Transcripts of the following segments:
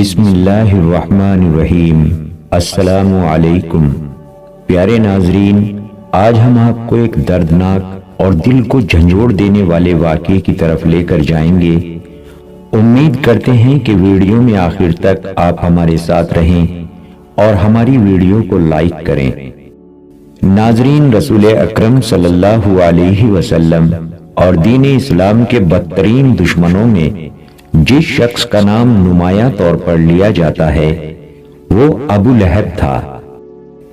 بسم اللہ الرحمن الرحیم۔ السلام علیکم پیارے ناظرین، آج ہم آپ کو ایک دردناک اور دل کو جھنجھوڑ دینے والے واقعے کی طرف لے کر جائیں گے۔ امید کرتے ہیں کہ ویڈیو میں آخر تک آپ ہمارے ساتھ رہیں اور ہماری ویڈیو کو لائک کریں۔ ناظرین، رسول اکرم صلی اللہ علیہ وسلم اور دین اسلام کے بدترین دشمنوں میں جس شخص کا نام نمایاں طور پر لیا جاتا ہے وہ ابو لہب تھا۔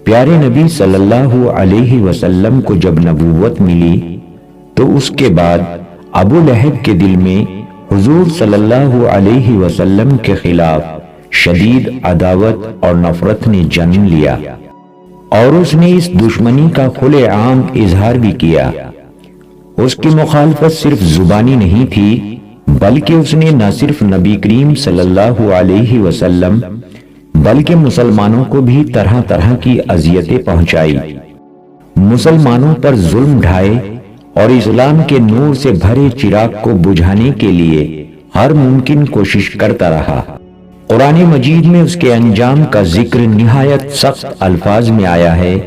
پیارے نبی صلی اللہ علیہ وسلم کو جب نبوت ملی تو اس کے بعد ابو لہب کے دل میں حضور صلی اللہ علیہ وسلم کے خلاف شدید عداوت اور نفرت نے جنم لیا، اور اس نے اس دشمنی کا کھلے عام اظہار بھی کیا۔ اس کی مخالفت صرف زبانی نہیں تھی، بلکہ اس نے نہ صرف نبی کریم صلی اللہ علیہ وسلم بلکہ مسلمانوں کو بھی طرح طرح کی اذیتیں پہنچائی، مسلمانوں پر ظلم ڈھائے اور اسلام کے نور سے بھرے چراغ کو بجھانے کے لیے ہر ممکن کوشش کرتا رہا۔ قرآن مجید میں اس کے انجام کا ذکر نہایت سخت الفاظ میں آیا ہے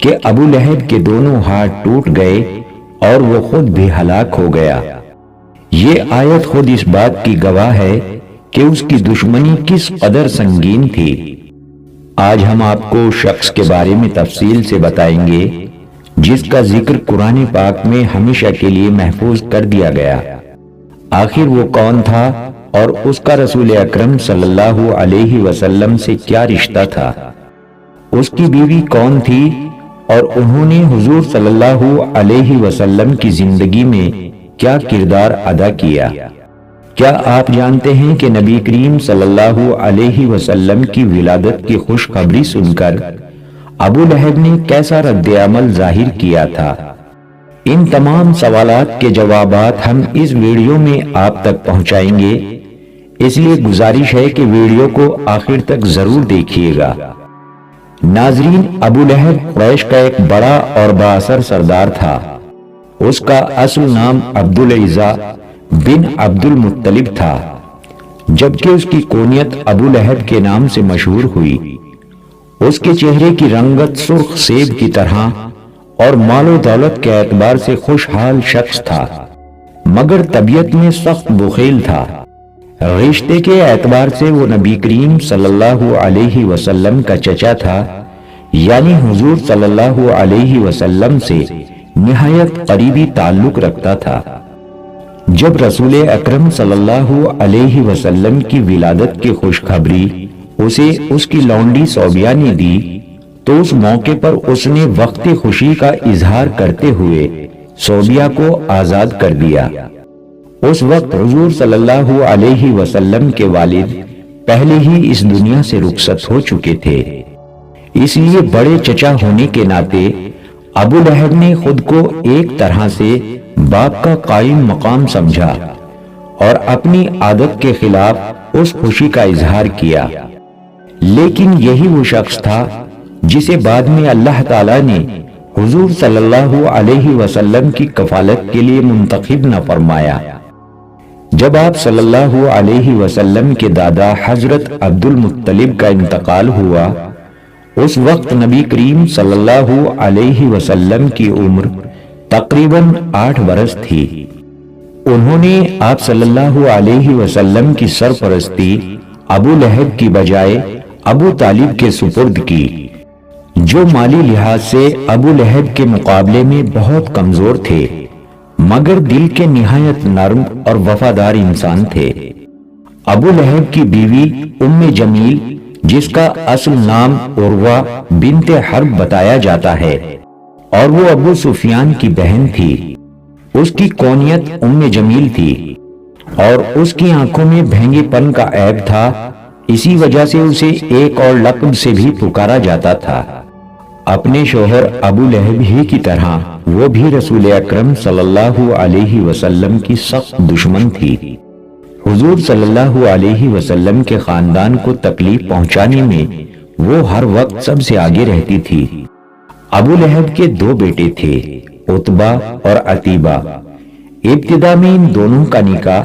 کہ ابو لہب کے دونوں ہاتھ ٹوٹ گئے اور وہ خود بھی ہلاک ہو گیا۔ یہ آیت خود اس بات کی گواہ ہے کہ اس کی دشمنی کس قدر سنگین تھی۔ آج ہم آپ کو شخص کے بارے میں تفصیل سے بتائیں گے جس کا ذکر قرآن پاک میں ہمیشہ کے لیے محفوظ کر دیا گیا۔ آخر وہ کون تھا اور اس کا رسول اکرم صلی اللہ علیہ وسلم سے کیا رشتہ تھا؟ اس کی بیوی کون تھی اور انہوں نے حضور صلی اللہ علیہ وسلم کی زندگی میں کیا کردار ادا کیا؟ کیا آپ جانتے ہیں کہ نبی کریم صلی اللہ علیہ وسلم کی ولادت کی خوشخبری سن کر ابو لہب نے کیسا رد عمل ظاہر کیا تھا؟ ان تمام سوالات کے جوابات ہم اس ویڈیو میں آپ تک پہنچائیں گے، اس لیے گزارش ہے کہ ویڈیو کو آخر تک ضرور دیکھیے گا۔ ناظرین، ابو لہب قریش کا ایک بڑا اور بااثر سردار تھا۔ اس کا اصل نام عبد العزیٰ بن عبد المطلب تھا، جبکہ اس کی کنیت ابو لہب کے نام سے مشہور ہوئی۔ اس کے چہرے کی رنگت سرخ سیب کی طرح اور مال و دولت کے اعتبار سے خوشحال شخص تھا، مگر طبیعت میں سخت بخیل تھا۔ رشتے کے اعتبار سے وہ نبی کریم صلی اللہ علیہ وسلم کا چچا تھا، یعنی حضور صلی اللہ علیہ وسلم سے نہایت قریبی تعلق رکھتا تھا۔ جب رسول اکرم صلی اللہ علیہ وسلم کی ولادت کی خوشخبری اسے اس کی لونڈی صوبیہ نے دی تو اس موقع پر اس نے وقت خوشی کا اظہار کرتے ہوئے صوبیہ کو آزاد کر دیا۔ اس وقت حضور صلی اللہ علیہ وسلم کے والد پہلے ہی اس دنیا سے رخصت ہو چکے تھے، اس لیے بڑے چچا ہونے کے ناطے ابو لہب نے خود کو ایک طرح سے باپ کا قائم مقام سمجھا اور اپنی عادت کے خلاف اس خوشی کا اظہار کیا۔ لیکن یہی وہ شخص تھا جسے بعد میں اللہ تعالیٰ نے حضور صلی اللہ علیہ وسلم کی کفالت کے لیے منتخب نہ فرمایا۔ جب آپ صلی اللہ علیہ وسلم کے دادا حضرت عبد المطلب کا انتقال ہوا، اس وقت نبی کریم صلی اللہ علیہ وسلم کی عمر تقریباً 8 برس تھی۔ انہوں نے آپ صلی اللہ علیہ وسلم کی سرپرستی ابو لہب کی بجائے ابو طالب کے سپرد کی، جو مالی لحاظ سے ابو لہب کے مقابلے میں بہت کمزور تھے، مگر دل کے نہایت نرم اور وفادار انسان تھے۔ ابو لہب کی بیوی ام جمیل، جس کا اصل نام عروہ بنت حرب بتایا جاتا ہے اور وہ ابو سفیان کی بہن تھی، اس کی کنیت ام جمیل تھی اور اس کی آنکھوں میں بھینگے پن کا عیب تھا، اسی وجہ سے اسے ایک اور لقب سے بھی پکارا جاتا تھا۔ اپنے شوہر ابو لہب ہی کی طرح وہ بھی رسول اکرم صلی اللہ علیہ وسلم کی سخت دشمن تھی۔ حضور صلی اللہ علیہ وسلم کے خاندان کو تکلیف پہنچانے میں وہ ہر وقت سب سے آگے رہتی تھی۔ ابو لہب کے 2 بیٹے تھے، عتبہ اور عتیبہ۔ ابتدا میں ان دونوں کا نکاح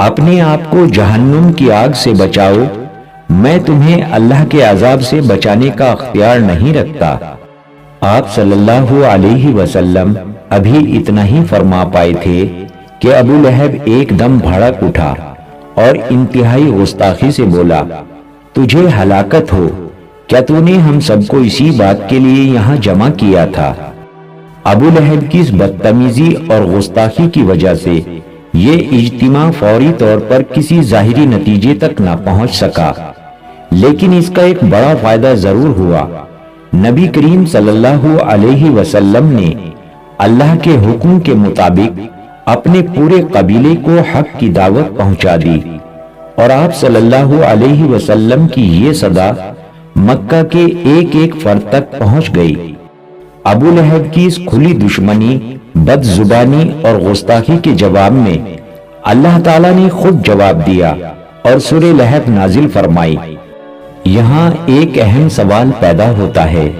اپنے آپ کو جہنم کی آگ سے بچاؤ، میں تمہیں اللہ کے عذاب سے بچانے کا اختیار نہیں رکھتا۔ آپ صلی اللہ علیہ وسلم ابھی اتنا ہی فرما پائے تھے کہ ابو لہب ایک دم بھڑک اٹھا اور انتہائی گستاخی سے بولا، تجھے ہلاکت ہو، کیا تو نے ہم سب کو اسی بات کے لیے یہاں جمع کیا تھا؟ ابو لہب کی اس بدتمیزی اور گستاخی کی وجہ سے یہ اجتماع فوری طور پر کسی ظاہری نتیجے تک نہ پہنچ سکا، لیکن اس کا ایک بڑا فائدہ ضرور ہوا۔ نبی کریم صلی اللہ علیہ وسلم نے اللہ کے حکم کے مطابق اپنے پورے قبیلے کو حق کی دعوت پہنچا دی، اور آپ صلی اللہ علیہ وسلم کی یہ صدا مکہ کے ایک ایک فرد تک پہنچ گئی۔ ابو لہب کی اس کھلی دشمنی، بد زبانی اور گستاخی کے جواب میں اللہ تعالیٰ نے خود جواب دیا اور سورہ لہب نازل فرمائی۔ یہاں ایک اہم سوال پیدا ہوتا ہے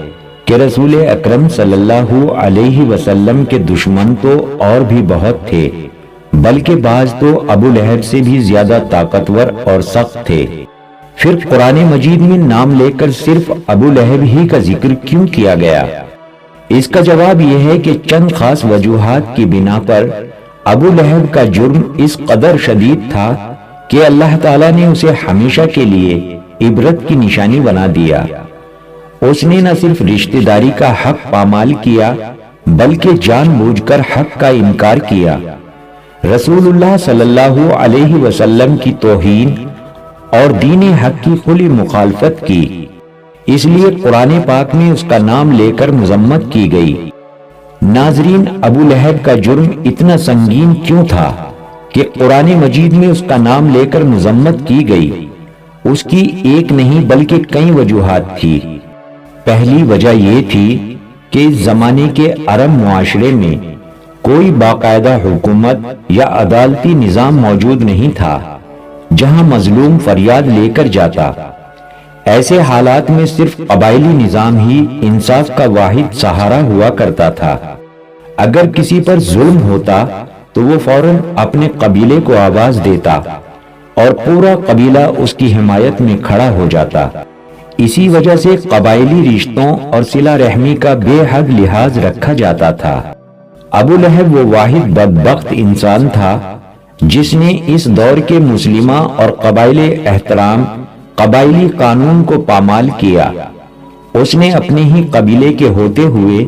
کہ رسول اکرم صلی اللہ علیہ وسلم کے دشمن تو اور بھی بہت تھے، بلکہ بعض تو ابو لہب سے بھی زیادہ طاقتور اور سخت تھے، پھر قرآن مجید میں نام لے کر صرف ابو لہب ہی کا ذکر کیوں کیا گیا؟ اس کا جواب یہ ہے کہ چند خاص وجوہات کی بنا پر ابو لہب کا جرم اس قدر شدید تھا کہ اللہ تعالیٰ نے اسے ہمیشہ کے لیے عبرت کی نشانی بنا دیا۔ اس نے نہ صرف رشتہ داری کا حق پامال کیا بلکہ جان بوجھ کر حق کا انکار کیا، رسول اللہ صلی اللہ علیہ وسلم کی توہین اور دین حق کی کھلی مخالفت کی۔ اس لیے قرآن پاک میں اس کا نام لے کر مذمت کی گئی۔ ناظرین، ابو لہب کا جرم اتنا سنگین کیوں تھا کہ قرآن مجید میں اس کا نام لے کر مذمت کی گئی؟ اس کی ایک نہیں بلکہ کئی وجوہات تھی۔ پہلی وجہ یہ تھی کہ اس زمانے کے عرب معاشرے میں کوئی باقاعدہ حکومت یا عدالتی نظام موجود نہیں تھا جہاں مظلوم فریاد لے کر جاتا۔ ایسے حالات میں صرف قبائلی نظام ہی انصاف کا واحد سہارا ہوا کرتا تھا۔ اگر کسی پر ظلم ہوتا تو وہ فوراً اپنے قبیلے کو آواز دیتا اور پورا قبیلہ اس کی حمایت میں کھڑا ہو جاتا۔ اسی وجہ سے قبائلی رشتوں اور صلہ رحمی کا بے حد لحاظ رکھا جاتا تھا۔ ابو لہب وہ واحد بدبخت انسان تھا جس نے اس دور کے مسلمہ اور قبائلی احترام، قبائلی قانون کو پامال کیا۔ اس نے اپنے ہی قبیلے کے ہوتے ہوئے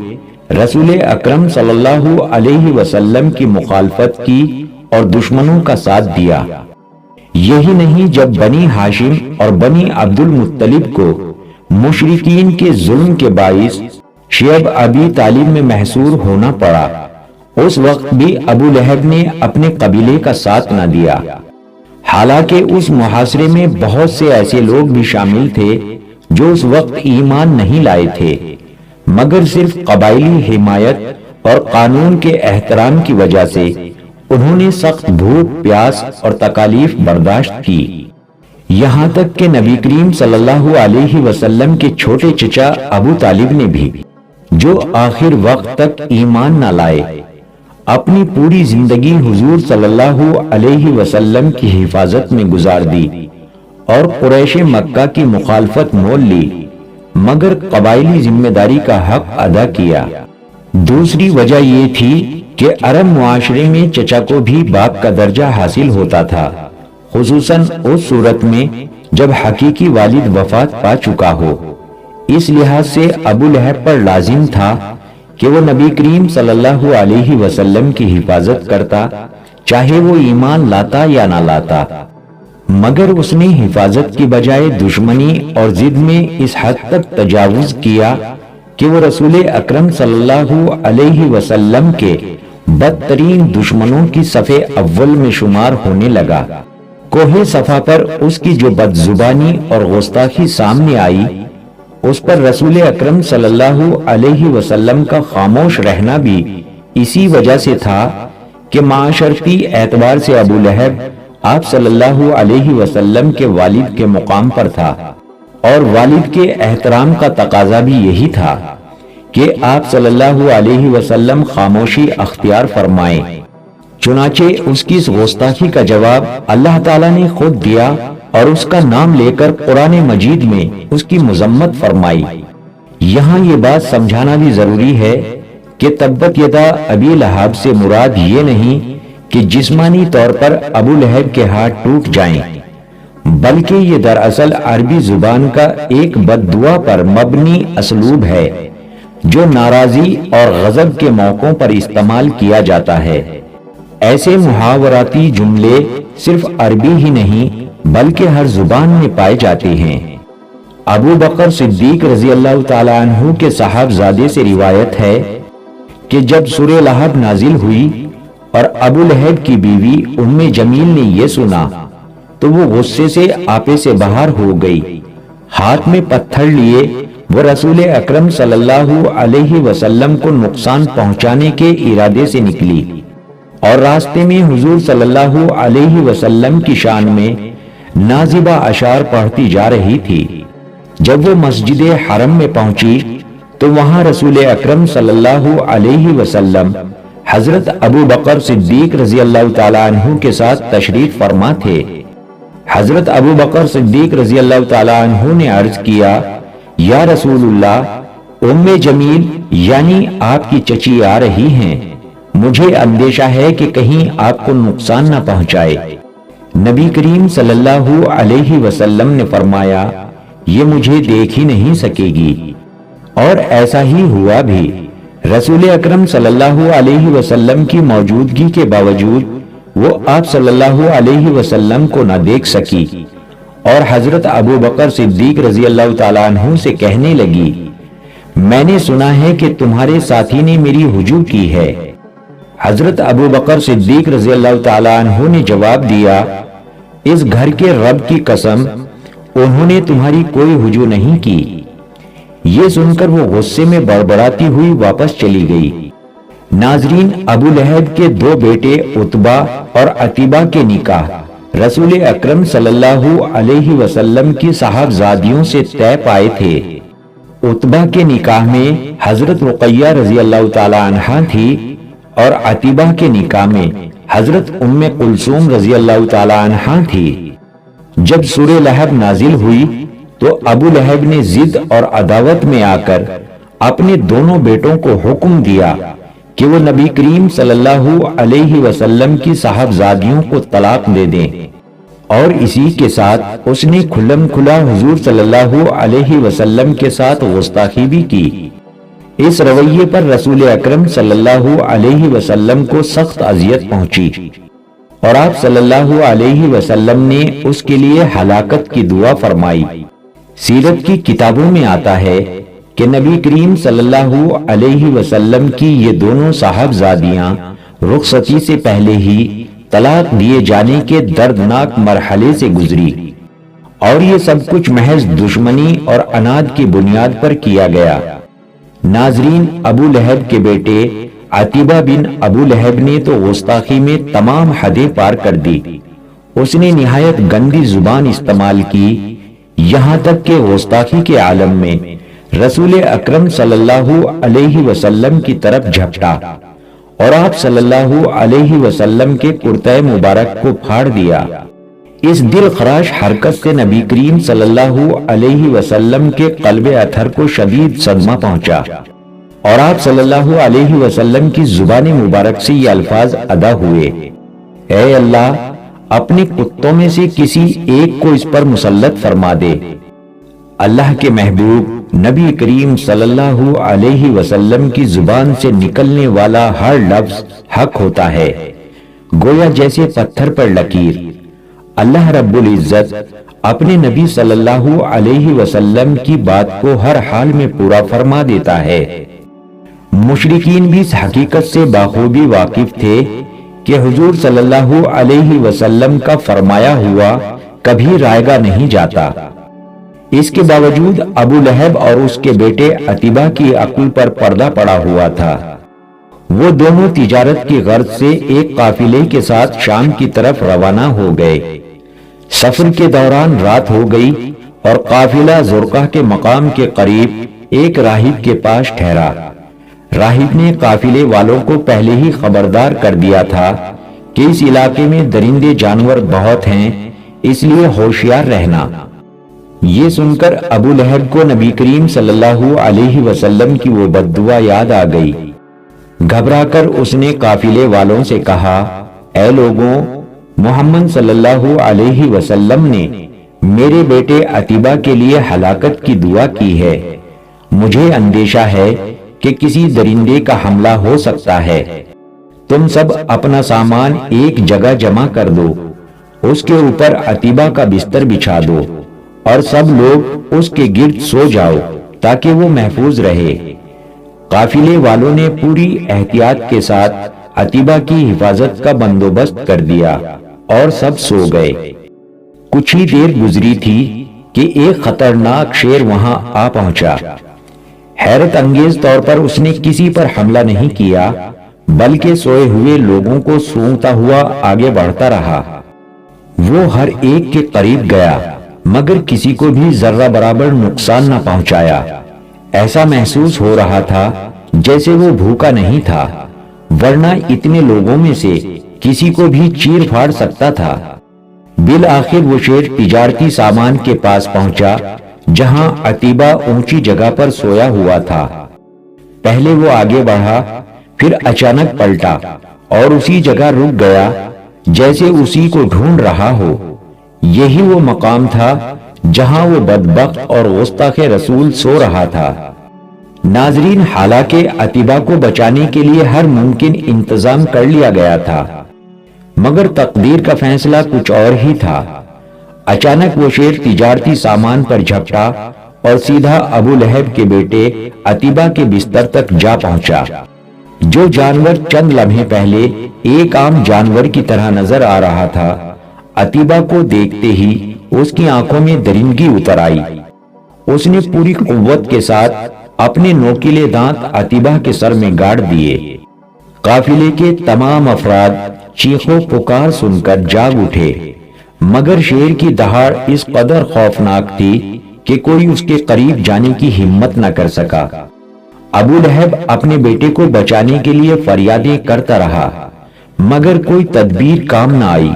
رسول اکرم صلی اللہ علیہ وسلم کی مخالفت کی اور دشمنوں کا ساتھ دیا۔ یہی نہیں، جب بنی ہاشم اور بنی عبد المطلب کو مشرکین کے ظلم کے باعث شعیب ابی طالب میں محصور ہونا پڑا، اس وقت بھی ابو لہب نے اپنے قبیلے کا ساتھ نہ دیا۔ حالانکہ اس محاصرے میں بہت سے ایسے لوگ بھی شامل تھے جو اس وقت ایمان نہیں لائے تھے، مگر صرف قبائلی حمایت اور قانون کے احترام کی وجہ سے انہوں نے سخت بھوک، پیاس اور تکالیف برداشت کی۔ یہاں تک کہ نبی کریم صلی اللہ علیہ وسلم کے چھوٹے چچا ابو طالب نے بھی، جو آخر وقت تک ایمان نہ لائے، اپنی پوری زندگی حضور صلی اللہ علیہ وسلم کی حفاظت میں گزار دی اور قریش مکہ کی مخالفت مول لی، مگر قبائلی ذمہ داری کا حق ادا کیا۔ دوسری وجہ یہ تھی کہ عرب معاشرے میں چچا کو بھی باپ کا درجہ حاصل ہوتا تھا، خصوصاً اس صورت میں جب حقیقی والد وفات پا چکا ہو۔ اس لحاظ سے ابو لہب پر لازم تھا کہ وہ نبی کریم صلی اللہ علیہ وسلم کی حفاظت کرتا، چاہے وہ ایمان لاتا یا نہ لاتا، مگر اس نے حفاظت کی بجائے دشمنی اور ضد میں اس حد تک تجاوز کیا کہ وہ رسول اکرم صلی اللہ علیہ وسلم کے بدترین دشمنوں کی صف اول میں شمار ہونے لگا۔ کوہ صفا پر اس کی جو بد زبانی اور گستاخی سامنے آئی، اس پر رسول اکرم صلی اللہ علیہ وسلم کا خاموش رہنا بھی اسی وجہ سے تھا کہ معاشرتی اعتبار سے ابو لہب آپ صلی اللہ علیہ وسلم کے والد کے مقام پر تھا، اور والد کے احترام کا تقاضا بھی یہی تھا کہ آپ صلی اللہ علیہ وسلم خاموشی اختیار فرمائیں۔ چنانچہ اس کی اس گستاخی کا جواب اللہ تعالیٰ نے خود دیا اور اس کا نام لے کر قرآن مجید میں اس کی مذمت فرمائی۔ یہاں یہ بات سمجھانا بھی ضروری ہے کہ تبت یدا ابی لہب سے مراد یہ نہیں کہ جسمانی طور پر ابو لہب کے ہاتھ ٹوٹ جائیں، بلکہ یہ دراصل عربی زبان کا ایک بد دعا پر مبنی اسلوب ہے جو ناراضی اور غضب کے موقعوں پر استعمال کیا جاتا ہے۔ ایسے محاوراتی جملے صرف عربی ہی نہیں بلکہ ہر زبان میں پائے جاتے ہیں۔ ابو بکر صدیق رضی اللہ تعالیٰ عنہ کے صاحبزادے سے روایت ہے کہ جب سورہ لہب نازل ہوئی اور ابو لہب کی بیوی ام جمیل نے یہ سنا تو وہ غصے سے آپے سے باہر ہو گئی، ہاتھ میں پتھر لیے وہ رسول اکرم صلی اللہ علیہ وسلم کو نقصان پہنچانے کے ارادے سے نکلی اور راستے میں حضور صلی اللہ علیہ وسلم کی شان میں نازبہ اشعار پڑھتی جا رہی تھی۔ جب وہ مسجد حرم میں پہنچی تو وہاں رسول اکرم صلی اللہ علیہ وسلم حضرت ابو بکر صدیق رضی اللہ تعالیٰ عنہ کے ساتھ تشریف فرما تھے۔ حضرت ابو بکر صدیق رضی اللہ تعالیٰ عنہ نے عرض کیا، یا رسول اللہ، ام جمیل یعنی آپ کی چچی آ رہی ہیں، مجھے اندیشہ ہے کہ کہیں آپ کو نقصان نہ پہنچائے۔ نبی کریم صلی اللہ علیہ وسلم نے فرمایا، یہ مجھے دیکھ ہی نہیں سکے گی، اور ایسا ہی ہوا بھی۔ رسول اکرم صلی اللہ علیہ وسلم کی موجودگی کے باوجود وہ آپ صلی اللہ علیہ وسلم کو نہ دیکھ سکی اور حضرت ابو بکر صدیق رضی اللہ تعالیٰ عنہ سے کہنے لگی، میں نے سنا ہے کہ تمہارے ساتھی نے میری ہجوم کی ہے۔ حضرت ابو بکر صدیق رضی اللہ تعالیٰ عنہ نے جواب دیا، اس گھر کے رب کی قسم، انہوں نے تمہاری کوئی ہجوم نہیں کی۔ یہ سن کر وہ غصے میں بڑبڑاتی ہوئی واپس چلی گئی۔ ناظرین، ابو لہب کے دو بیٹے عتبہ اور عتیبہ کے نکاح رسول اکرم صلی اللہ علیہ وسلم کی صاحبزادیوں سے طے پائے تھے۔ عتبہ کے نکاح میں حضرت رقیہ رضی اللہ تعالی عنہا تھی اور عتیبہ کے نکاح میں حضرت ام کلثوم رضی اللہ تعالی عنہا تھی۔ جب سورہ لہب نازل ہوئی تو ابو لہب نے ضد اور عداوت میں آ کر اپنے دونوں بیٹوں کو حکم دیا کہ وہ نبی کریم صلی اللہ علیہ وسلم کی صاحبزادیوں کو طلاق دے دیں، اور اسی کے ساتھ اس نے کھلم کھلا حضور صلی اللہ علیہ وسلم کے ساتھ گستاخی بھی کی۔ اس رویے پر رسول اکرم صلی اللہ علیہ وسلم کو سخت اذیت پہنچی اور آپ صلی اللہ علیہ وسلم نے اس کے لیے ہلاکت کی دعا فرمائی۔ سیرت کی کتابوں میں آتا ہے کہ نبی کریم صلی اللہ علیہ وسلم کی یہ دونوں صاحبزادیاں رخصتی سے پہلے ہی طلاق دیے جانے کے دردناک مرحلے سے گزری، اور یہ سب کچھ محض دشمنی اور عناد کی بنیاد پر کیا گیا۔ ناظرین، ابو لہب کے بیٹے عتیبہ بن ابو لہب نے تو گستاخی میں تمام حدیں پار کر دی۔ اس نے نہایت گندی زبان استعمال کی، یہاں تک کہ گستاخی کے عالم میں رسول اکرم صلی اللہ علیہ وسلم کی طرف جھپٹا اور آپ صلی اللہ علیہ وسلم کے کرتہ مبارک کو پھاڑ دیا۔ اس دل خراش حرکت سے نبی کریم صلی اللہ علیہ وسلم کے قلب اطہر کو شدید صدمہ پہنچا اور آپ صلی اللہ علیہ وسلم کی زبان مبارک سے یہ الفاظ ادا ہوئے، اے اللہ، اپنے کتوں میں سے کسی ایک کو اس پر مسلط فرما دے۔ اللہ کے محبوب نبی کریم صلی اللہ علیہ وسلم کی زبان سے نکلنے والا ہر لفظ حق ہوتا ہے، گویا جیسے پتھر پر لکیر۔ اللہ رب العزت اپنے نبی صلی اللہ علیہ وسلم کی بات کو ہر حال میں پورا فرما دیتا ہے۔ مشرکین بھی اس حقیقت سے بخوبی واقف تھے کہ حضور صلی اللہ علیہ وسلم کا فرمایا ہوا کبھی رائگا نہیں جاتا۔ اس کے باوجود ابو لہب اور اس کے بیٹے عتیبہ کی عقل پر پردہ پڑا ہوا تھا۔ وہ دونوں تجارت کی غرض سے ایک قافلے کے ساتھ شام کی طرف روانہ ہو گئے۔ سفر کے دوران رات ہو گئی اور قافلہ زرقہ کے مقام کے قریب ایک راہب کے پاس ٹھہرا۔ راہب نے قافلے والوں کو پہلے ہی خبردار کر دیا تھا کہ اس علاقے میں درندے جانور بہت ہیں، اس لیے ہوشیار رہنا۔ یہ سن کر ابو لہب کو نبی کریم صلی اللہ علیہ وسلم کی وہ بد دعا یاد آ گئی۔ گھبرا کر اس نے قافلے والوں سے کہا، اے لوگوں، محمد صلی اللہ علیہ وسلم نے میرے بیٹے عتیبہ کے لیے ہلاکت کی دعا کی ہے۔ مجھے اندیشہ ہے کہ کسی درندے کا حملہ ہو سکتا ہے۔ تم سب اپنا سامان ایک جگہ جمع کر دو، اس کے اوپر عتیبہ کا بستر بچھا دو اور سب لوگ اس کے گرد سو جاؤ تاکہ وہ محفوظ رہے۔ قافلے والوں نے پوری احتیاط کے ساتھ عتیبہ کی حفاظت کا بندوبست کر دیا اور سب سو گئے۔ کچھ ہی دیر گزری تھی کہ ایک خطرناک شیر وہاں آ پہنچا۔ حیرت انگیز طور پر اس نے کسی پر حملہ نہیں کیا، بلکہ سوئے ہوئے لوگوں کو سونگتا ہوا آگے بڑھتا رہا۔ وہ ہر ایک کے قریب گیا مگر کسی کو بھی ذرہ برابر نقصان نہ پہنچایا۔ ایسا محسوس ہو رہا تھا جیسے وہ بھوکا نہیں تھا، ورنہ اتنے لوگوں میں سے کسی کو بھی چیر پھاڑ سکتا تھا۔ بالآخر وہ شیر تجارتی سامان کے پاس پہنچا جہاں عتیبہ اونچی جگہ پر سویا ہوا تھا۔ پہلے وہ آگے بڑھا، پھر اچانک پلٹا اور اسی جگہ رک گیا جیسے اسی کو ڈھونڈ رہا ہو۔ یہی وہ مقام تھا جہاں وہ بدبخت اور گستاخ رسول سو رہا تھا۔ ناظرین، حالانکہ عتیبہ کو بچانے کے لیے ہر ممکن انتظام کر لیا گیا تھا، مگر تقدیر کا فیصلہ کچھ اور ہی تھا۔ اچانک وہ شیر تجارتی سامان پر جھپٹا اور سیدھا ابو لہب کے بیٹے عتیبہ کے بستر تک جا پہنچا۔ جو جانور چند لمحے پہلے ایک عام جانور کی طرح نظر آ رہا تھا، عتیبہ کو دیکھتے ہی اس کی آنکھوں میں درندگی اتر آئی۔ اس نے پوری قوت کے ساتھ اپنے نوکیلے دانت عتیبہ کے سر میں گاڑ دیے۔ قافلے کے تمام افراد چیخو پکار سن کر جاگ اٹھے، مگر شیر کی دہاڑ اس قدر خوفناک تھی کہ کوئی اس کے قریب جانے کی ہمت نہ کر سکا۔ ابو لہب اپنے بیٹے کو بچانے کے لیے فریادیں کرتا رہا، مگر کوئی تدبیر کام نہ آئی۔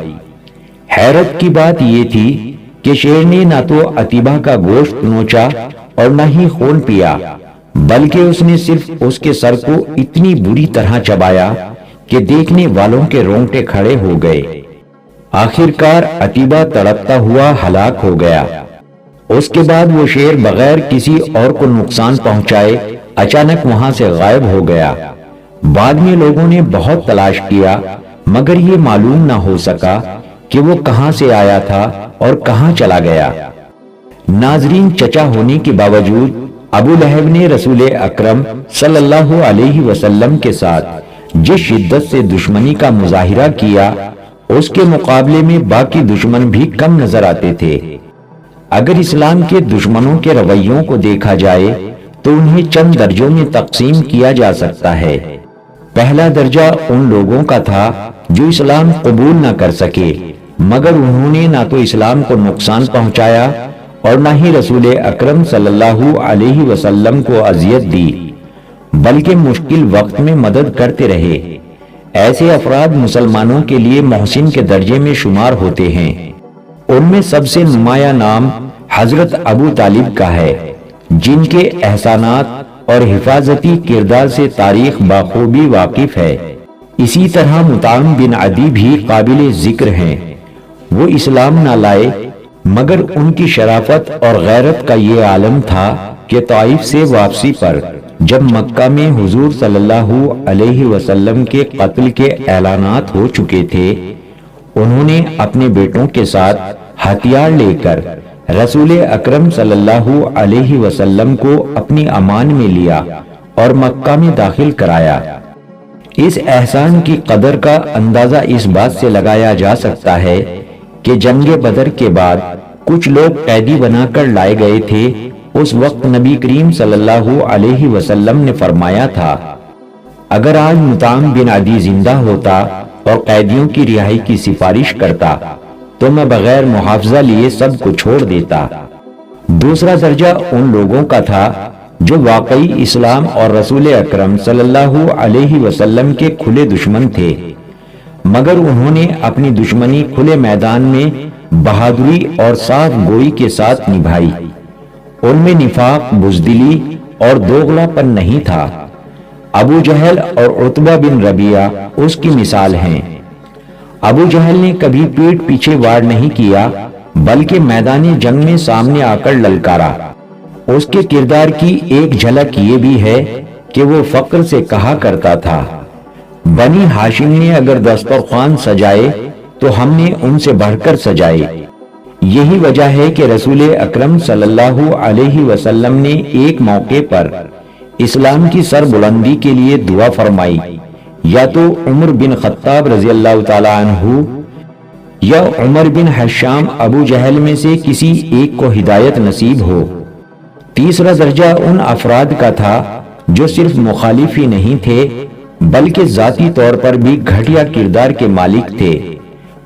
حیرت کی بات یہ تھی کہ شیر نے نہ تو عتیبہ کا گوشت نوچا اور نہ ہی خون پیا، بلکہ اس نے صرف اس کے سر کو اتنی بری طرح چبایا کہ دیکھنے والوں کے رونگٹے کھڑے ہو گئے۔ آخرکار عتیبہ تڑپتا ہوا ہلاک ہو گیا۔ اس کے بعد وہ شیر بغیر کسی اور کو نقصان پہنچائے اچانک وہاں سے غائب ہو گیا۔ بعد میں لوگوں نے بہت تلاش کیا، مگر یہ معلوم نہ ہو سکا کہ وہ کہاں سے آیا تھا اور کہاں چلا گیا۔ ناظرین، چچا ہونے کے باوجود ابو لہب نے رسول اکرم صلی اللہ علیہ وسلم کے ساتھ جس شدت سے دشمنی کا مظاہرہ کیا، اس کے مقابلے میں باقی دشمن بھی کم نظر آتے تھے۔ اگر اسلام کے دشمنوں کے رویوں کو دیکھا جائے تو انہیں چند درجوں میں تقسیم کیا جا سکتا ہے۔ پہلا درجہ ان لوگوں کا تھا جو اسلام قبول نہ کر سکے، مگر انہوں نے نہ تو اسلام کو نقصان پہنچایا اور نہ ہی رسول اکرم صلی اللہ علیہ وسلم کو اذیت دی، بلکہ مشکل وقت میں مدد کرتے رہے۔ ایسے افراد مسلمانوں کے لیے محسن کے درجے میں شمار ہوتے ہیں۔ ان میں سب سے نمایاں نام حضرت ابو طالب کا ہے، جن کے احسانات اور حفاظتی کردار سے تاریخ بخوبی واقف ہے۔ اسی طرح مطعم بن عدی بھی قابل ذکر ہیں۔ وہ اسلام نہ لائے، مگر ان کی شرافت اور غیرت کا یہ عالم تھا کہ طائف سے واپسی پر جب مکہ میں حضور صلی اللہ علیہ وسلم کے قتل کے اعلانات ہو چکے تھے، انہوں نے اپنے بیٹوں کے ساتھ ہتھیار لے کر رسول اکرم صلی اللہ علیہ وسلم کو اپنی امان میں لیا اور مکہ میں داخل کرایا۔ اس احسان کی قدر کا اندازہ اس بات سے لگایا جا سکتا ہے کہ جنگ بدر کے بعد کچھ لوگ قیدی بنا کر لائے گئے تھے۔ اس وقت نبی کریم صلی اللہ علیہ وسلم نے فرمایا تھا، اگر آج مطعم بن عدی زندہ ہوتا اور قیدیوں کی رہائی کی سفارش کرتا تو میں بغیر محافظہ لیے سب کو چھوڑ دیتا۔ دوسرا درجہ ان لوگوں کا تھا جو واقعی اسلام اور رسول اکرم صلی اللہ علیہ وسلم کے کھلے دشمن تھے، مگر انہوں نے اپنی دشمنی کھلے میدان میں بہادری اور صاف گوئی کے ساتھ نبھائی۔ ان میں نفاق، بزدلی اور دوغلا پن نہیں تھا۔ ابو جہل اور عتبہ بن ربیعہ اس کی مثال ہیں۔ ابو جہل نے کبھی پیٹ پیچھے وار نہیں کیا، بلکہ میدان جنگ میں سامنے آ کر للکارا۔ اس کے کردار کی ایک جھلک یہ بھی ہے کہ وہ فقر سے کہا کرتا تھا، بنی ہاشم نے اگر دسترخوان سجائے تو ہم نے ان سے بڑھ کر سجائے۔ یہی وجہ ہے کہ رسول اکرم صلی اللہ علیہ وسلم نے ایک موقع پر اسلام کی سر بلندی کے لیے دعا فرمائی، یا تو عمر بن خطاب رضی اللہ تعالی عنہ یا عمر بن حشام ابو جہل میں سے کسی ایک کو ہدایت نصیب ہو۔ تیسرا درجہ ان افراد کا تھا جو صرف مخالف ہی نہیں تھے بلکہ ذاتی طور پر بھی گھٹیا کردار کے مالک تھے۔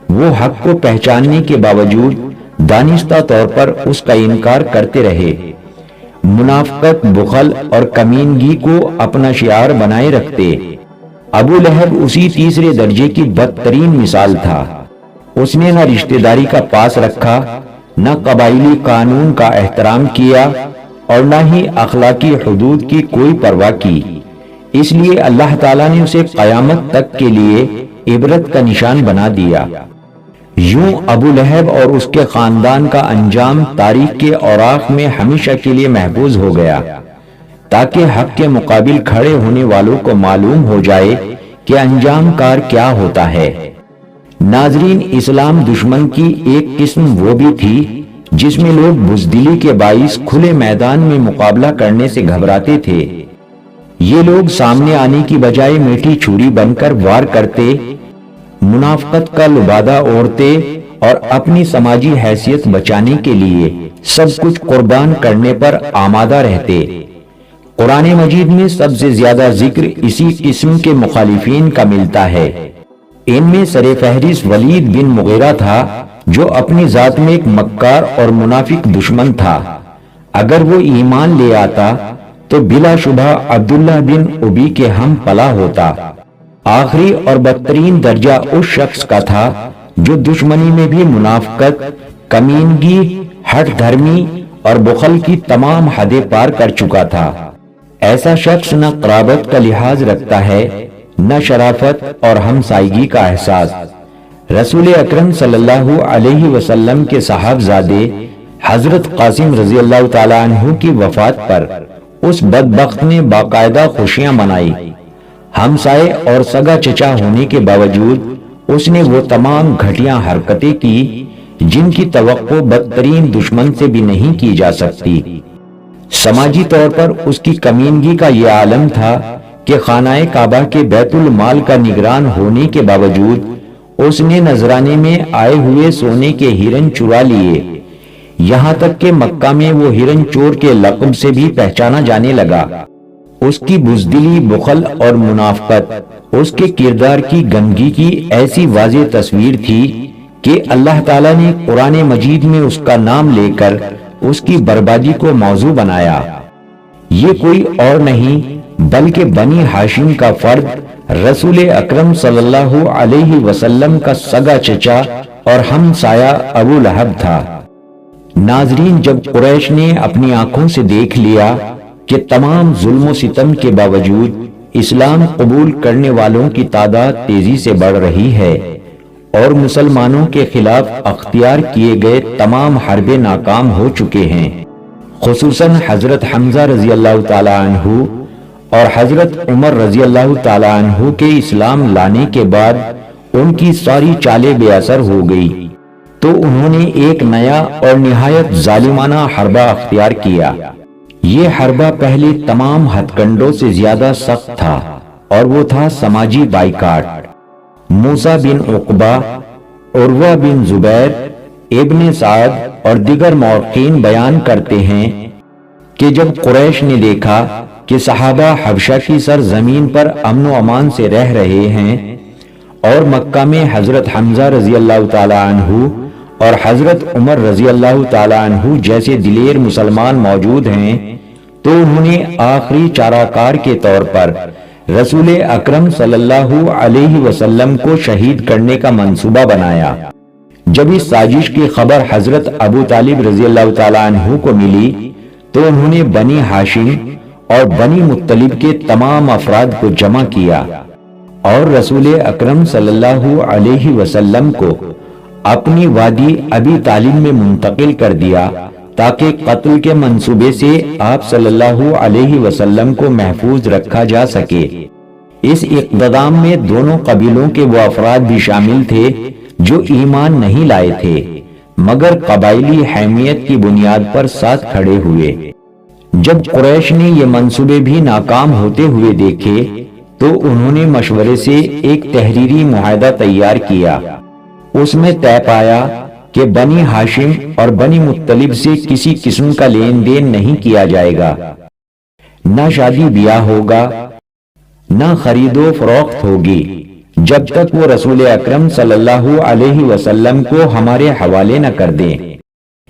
وہ حق کو پہچاننے کے باوجود دانستہ طور پر اس کا انکار کرتے رہے۔ منافقت، بخل اور کمینگی کو اپنا شعار بنائے رکھتے۔ ابو لہب اسی تیسرے درجے کی بدترین مثال تھا۔ اس نے نہ رشتہ داری کا پاس رکھا، نہ قبائلی قانون کا احترام کیا اور نہ ہی اخلاقی حدود کی کوئی پرواہ کی۔ اس لیے اللہ تعالیٰ نے اسے قیامت تک کے لیے عبرت کا نشان بنا دیا۔ یوں ابو لہب اور اس کے خاندان کا انجام تاریخ کے اوراق میں ہمیشہ کے لیے محفوظ ہو گیا، تاکہ حق کے مقابل کھڑے ہونے والوں کو معلوم ہو جائے کہ انجام کار کیا ہوتا ہے۔ ناظرین، اسلام دشمن کی ایک قسم وہ بھی تھی جس میں لوگ بزدلی کے باعث کھلے میدان میں مقابلہ کرنے سے گھبراتے تھے۔ یہ لوگ سامنے آنے کی بجائے میٹھی چھری بن کر وار کرتے، منافقت کا لبادہ اوڑھتے اور اپنی سماجی حیثیت بچانے کے لیے سب کچھ قربان کرنے پر آمادہ رہتے۔ قرآن مجید میں سب سے زیادہ ذکر اسی قسم کے مخالفین کا ملتا ہے۔ ان میں سر فہرست ولید بن مغیرہ تھا، جو اپنی ذات میں ایک مکار اور منافق دشمن تھا۔ اگر وہ ایمان لے آتا تو بلا شبہ عبداللہ بن ابی کے ہم پلا ہوتا۔ آخری اور بدترین درجہ اس شخص کا تھا جو دشمنی میں بھی منافقت، کمینگی، ہٹ دھرمی اور بخل کی تمام حدیں پار کر چکا تھا۔ ایسا شخص نہ قرابت کا لحاظ رکھتا ہے، نہ شرافت اور ہمسائیگی کا احساس۔ رسول اکرم صلی اللہ علیہ وسلم کے صاحبزادے حضرت قاسم رضی اللہ تعالی عنہ کی وفات پر اس بدبخت نے باقاعدہ خوشیاں منائی۔ ہمسائے اور سگا چچا ہونے کے باوجود اس نے وہ تمام گھٹیا حرکتیں کی جن کی توقع بدترین دشمن سے بھی نہیں کی جا سکتی۔ سماجی طور پر اس کی کمینگی کا یہ عالم تھا کہ خانہ کعبہ کے بیت المال کا نگران ہونے کے باوجود اس نے نذرانے میں آئے ہوئے سونے کے ہرن چرا لیے، یہاں تک کہ مکہ میں وہ ہرن چور کے لقب سے بھی پہچانا جانے لگا۔ اس کی بزدلی، بخل اور منافقت اس کے کردار کی گندگی کی ایسی واضح تصویر تھی کہ اللہ تعالیٰ نے قرآن مجید میں اس کا نام لے کر اس کی بربادی کو موضوع بنایا۔ یہ کوئی اور نہیں بلکہ بنی ہاشم کا فرد رسول اکرم صلی اللہ علیہ وسلم کا سگا چچا اور ہمسایہ ابو لہب تھا۔ ناظرین، جب قریش نے اپنی آنکھوں سے دیکھ لیا کہ تمام ظلم و ستم کے باوجود اسلام قبول کرنے والوں کی تعداد تیزی سے بڑھ رہی ہے اور مسلمانوں کے خلاف اختیار کیے گئے تمام حربیں ناکام ہو چکے ہیں، خصوصاً حضرت حمزہ رضی اللہ تعالی عنہ اور حضرت عمر رضی اللہ تعالی عنہ کے اسلام لانے کے بعد ان کی ساری چالیں بے اثر ہو گئی، تو انہوں نے ایک نیا اور نہایت ظالمانہ حربہ اختیار کیا۔ یہ حربہ پہلے تمام ہتھ کنڈوں سے زیادہ سخت تھا اور وہ تھا سماجی بائیکاٹ۔ موسیٰ بن عقبہ، عروہ بن زبیر، ابن سعد اور دیگر مورخین بیان کرتے ہیں کہ جب قریش نے دیکھا کہ صحابہ حبشہ کی سرزمین پر امن و امان سے رہ رہے ہیں اور مکہ میں حضرت حمزہ رضی اللہ تعالی عنہ اور حضرت عمر رضی اللہ تعالی عنہ جیسے دلیر مسلمان موجود ہیں، تو انہوں نے آخری چارہ کار کے طور پر رسول اکرم صلی اللہ علیہ وسلم کو شہید کرنے کا منصوبہ بنایا۔ جب اس سازش کی خبر حضرت ابو طالب رضی اللہ تعالیٰ عنہ کو ملی تو انہوں نے بنی ہاشم اور بنی مطلب کے تمام افراد کو جمع کیا اور رسول اکرم صلی اللہ علیہ وسلم کو اپنی وادی ابی طالب میں منتقل کر دیا تاکہ قتل کے منصوبے سے آپ صلی اللہ علیہ وسلم کو محفوظ رکھا جا سکے۔ اس اقدام میں دونوں قبیلوں کے وہ افراد بھی شامل تھے جو ایمان نہیں لائے تھے مگر قبائلی حمیت کی بنیاد پر ساتھ کھڑے ہوئے۔ جب قریش نے یہ منصوبے بھی ناکام ہوتے ہوئے دیکھے تو انہوں نے مشورے سے ایک تحریری معاہدہ تیار کیا۔ اس میں طے پایا کہ بنی ہاشم اور بنی مطلب سے کسی قسم کا لین دین نہیں کیا جائے گا، نہ شادی بیاہ ہوگا، نہ خرید و فروخت ہوگی جب تک وہ رسول اکرم صلی اللہ علیہ وسلم کو ہمارے حوالے نہ کر دیں۔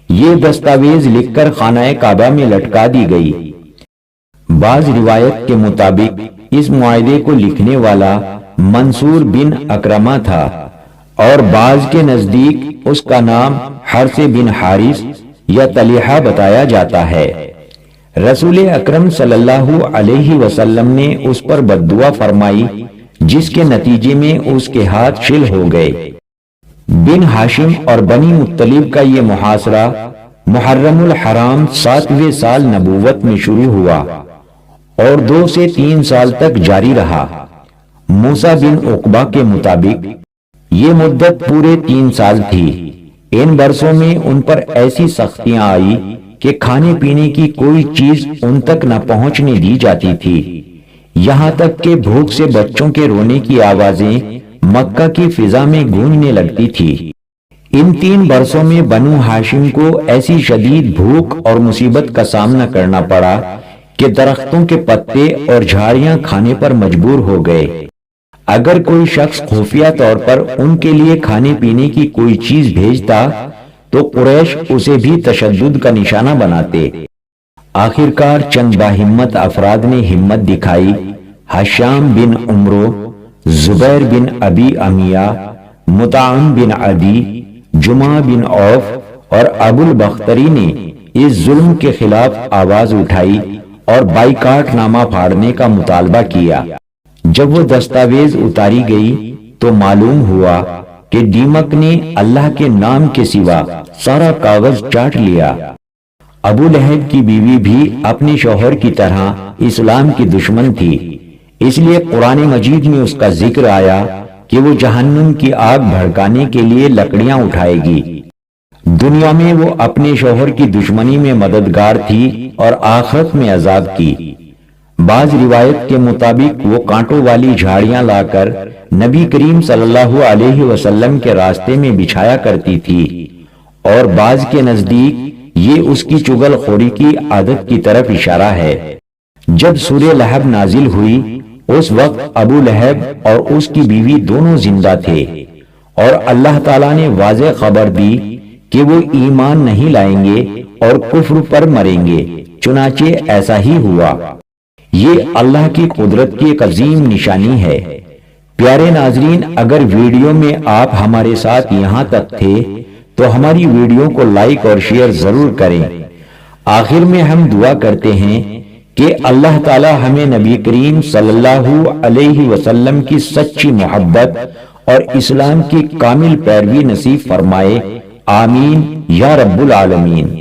یہ دستاویز لکھ کر خانہ کعبہ میں لٹکا دی گئی۔ بعض روایت کے مطابق اس معاہدے کو لکھنے والا منصور بن اکرمہ تھا اور بعض کے نزدیک اس کا نام حرث بن حارث یا طلحہ بتایا جاتا ہے۔ رسول اکرم صلی اللہ علیہ وسلم نے اس پر بددعا فرمائی جس کے نتیجے میں اس کے ہاتھ شل ہو گئے۔ بن ہاشم اور بنی مطلب کا یہ محاصرہ محرم الحرام 7ویں سال نبوت میں شروع ہوا اور 2 سے 3 سال تک جاری رہا۔ موسیٰ بن عقبہ کے مطابق یہ مدت پورے 3 سال تھی۔ ان برسوں میں ان پر ایسی سختیاں آئی کہ کھانے پینے کی کوئی چیز ان تک نہ پہنچنے دی جاتی تھی، یہاں تک کہ بھوک سے بچوں کے رونے کی آوازیں مکہ کی فضا میں گونجنے لگتی تھی۔ ان 3 برسوں میں بنو ہاشم کو ایسی شدید بھوک اور مصیبت کا سامنا کرنا پڑا کہ درختوں کے پتے اور جھاڑیاں کھانے پر مجبور ہو گئے۔ اگر کوئی شخص خفیہ طور پر ان کے لیے کھانے پینے کی کوئی چیز بھیجتا تو قریش اسے بھی تشدد کا نشانہ بناتے۔ آخرکار چند باہمت افراد نے ہمت دکھائی۔ ہشام بن عمرو، زبیر بن ابی امیہ، مطعم بن عدی، جمعہ بن عوف اور ابو البختری نے اس ظلم کے خلاف آواز اٹھائی اور بائیکاٹ نامہ پھاڑنے کا مطالبہ کیا۔ جب وہ دستاویز اتاری گئی تو معلوم ہوا کہ دیمک نے اللہ کے نام کے سوا سارا کاغذ چاٹ لیا۔ ابو لہب کی بیوی بھی اپنے شوہر کی طرح اسلام کی دشمن تھی، اس لیے قرآن مجید میں اس کا ذکر آیا کہ وہ جہنم کی آگ بھڑکانے کے لیے لکڑیاں اٹھائے گی۔ دنیا میں وہ اپنے شوہر کی دشمنی میں مددگار تھی اور آخرت میں عذاب کی۔ بعض روایت کے مطابق وہ کانٹوں والی جھاڑیاں لا کر نبی کریم صلی اللہ علیہ وسلم کے راستے میں بچھایا کرتی تھی اور بعض کے نزدیک یہ اس کی چغل خوری کی عادت کی طرف اشارہ ہے۔ جب سورہ لہب نازل ہوئی اس وقت ابو لہب اور اس کی بیوی دونوں زندہ تھے اور اللہ تعالیٰ نے واضح خبر دی کہ وہ ایمان نہیں لائیں گے اور کفر پر مریں گے، چنانچہ ایسا ہی ہوا۔ یہ اللہ کی قدرت کی ایک عظیم نشانی ہے۔ پیارے ناظرین، اگر ویڈیو میں آپ ہمارے ساتھ یہاں تک تھے تو ہماری ویڈیو کو لائک اور شیئر ضرور کریں۔ آخر میں ہم دعا کرتے ہیں کہ اللہ تعالی ہمیں نبی کریم صلی اللہ علیہ وسلم کی سچی محبت اور اسلام کی کامل پیروی نصیب فرمائے، آمین یا رب العالمین۔